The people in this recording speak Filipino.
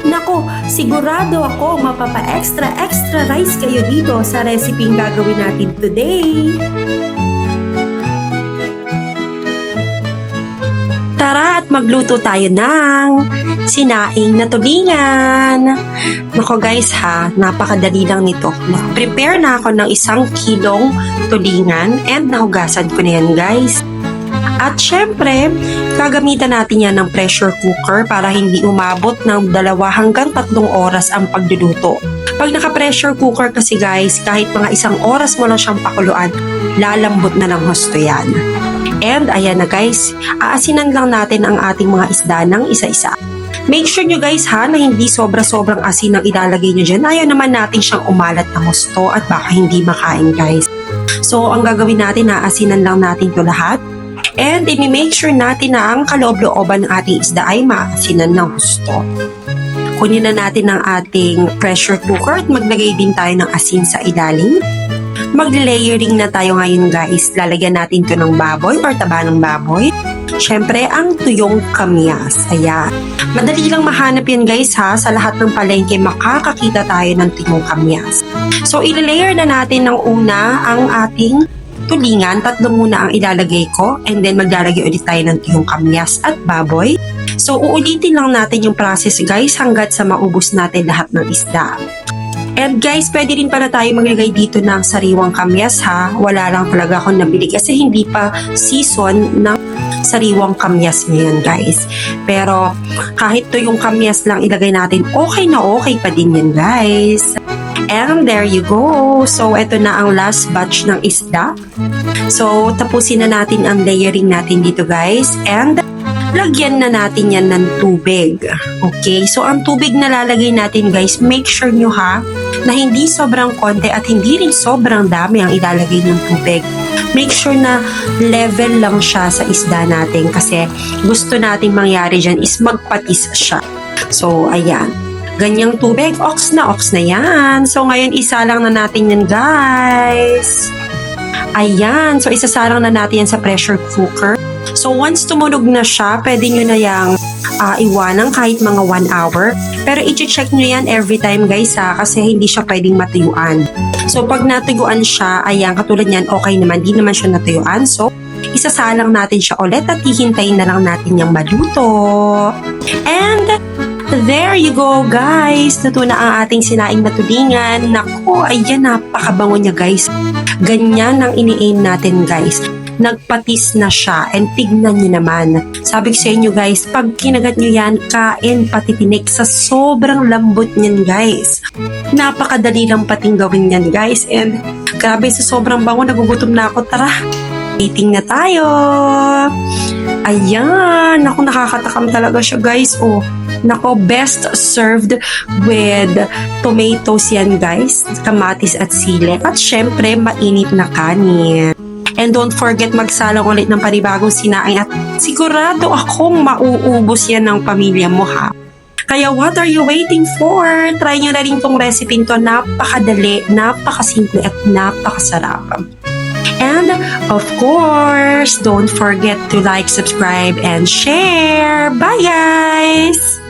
Nako, sigurado ako mapapa-extra rice kayo dito sa recipe gagawin natin today. Tara at magluto tayo ng sinaing na tulingan. Nako guys ha, napakadali lang nito. Prepare na ako ng 1 kilong tulingan and nahugasan ko na yan guys. At syempre, gagamitan natin yan ng pressure cooker para hindi umabot ng 2 hanggang 3 oras ang pagluluto. Pag naka-pressure cooker kasi guys, kahit mga 1 oras mo lang siyang pakuluan, lalambot na ng husto yan. And ayan na guys, aasinan lang natin ang ating mga isda ng isa-isa. Make sure nyo guys ha na hindi sobra-sobrang asin ang ilalagay nyo dyan. Ayaw naman natin siyang umalat ng husto at baka hindi makain guys. So ang gagawin natin, aasinan lang natin ito lahat. And i-make sure natin na ang kaloob-looban ng ating isda ay maasinan ng husto. Kunin na natin ang ating pressure cooker at maglagay din tayo ng asin sa ilalim. Mag-layering na tayo ngayon guys. Lalagyan natin ito ng baboy or taba ng baboy. Siyempre, ang tuyong kamyas. Ayan. Madali lang mahanap yan guys ha. Sa lahat ng palengke, makakakita tayo ng tuyong kamyas. So, i-layer na natin ng una ang ating tulingan. 3 muna ang ilalagay ko and then maglalagay ulit tayo ng tuyong kamyas at baboy. So uulitin lang natin yung process guys hanggat sa maubos natin lahat ng isda. And guys, pwede rin pala tayo maglagay dito ng sariwang kamyas ha. Wala lang talaga akong nabili kasi hindi pa season ng sariwang kamyas ngayon guys. Pero kahit tuyong kamyas lang ilagay natin, okay na okay pa din yan guys. And there you go. So, ito na ang last batch ng isda. So, tapusin na natin ang layering natin dito guys. And, lagyan na natin yan ng tubig. Okay? So, ang tubig na lalagay natin guys, make sure nyo ha, na hindi sobrang konti at hindi rin sobrang dami ang ilalagay ng tubig. Make sure na level lang siya sa isda natin kasi gusto nating mangyari dyan is magpatis siya. So, ayan. Ganyang tubig, ox na yan. So, ngayon, isalang na natin yan, guys. Ayan. So, isasalang na natin yan sa pressure cooker. So, once tumunog na siya, pwede nyo na yung iwanan kahit mga 1 hour. Pero, i-check nyo yan every time, guys, ha, kasi hindi siya pwedeng matuyuan. So, pag natuyuan siya, ayan, katulad niyan, okay naman, di naman siya natuyuan. So, isasalang natin siya ulit at hihintayin na lang natin yung maluto. And, there you go guys! Luto na ang ating sinaing na tulingan. Naku, ayan, napakabango niya guys. Ganyan ang ini-aim natin guys. Nagpatis na siya and tignan nyo naman. Sabi ko sa inyo guys, pag kinagat nyo yan, kain pati tinik sa sobrang lambot niyan guys. Napakadali lang pating gawin yan guys. And grabe sa sobrang bango, nagugutom na ako. Tara, eating na tayo! Ayan, naku, nakakatakam talaga siya guys. Oh, nako, best served with tomatoes yan guys, kamatis at sili. At syempre, mainit na kanin. And don't forget magsalang ulit ng panibagong sinaing at sigurado akong mauubos yan ng pamilya mo ha. Kaya what are you waiting for? Try nyo na rin tong recipe to. Napakadali, napakasimple at napakasarap. And of course, don't forget to like, subscribe, and share. Bye guys!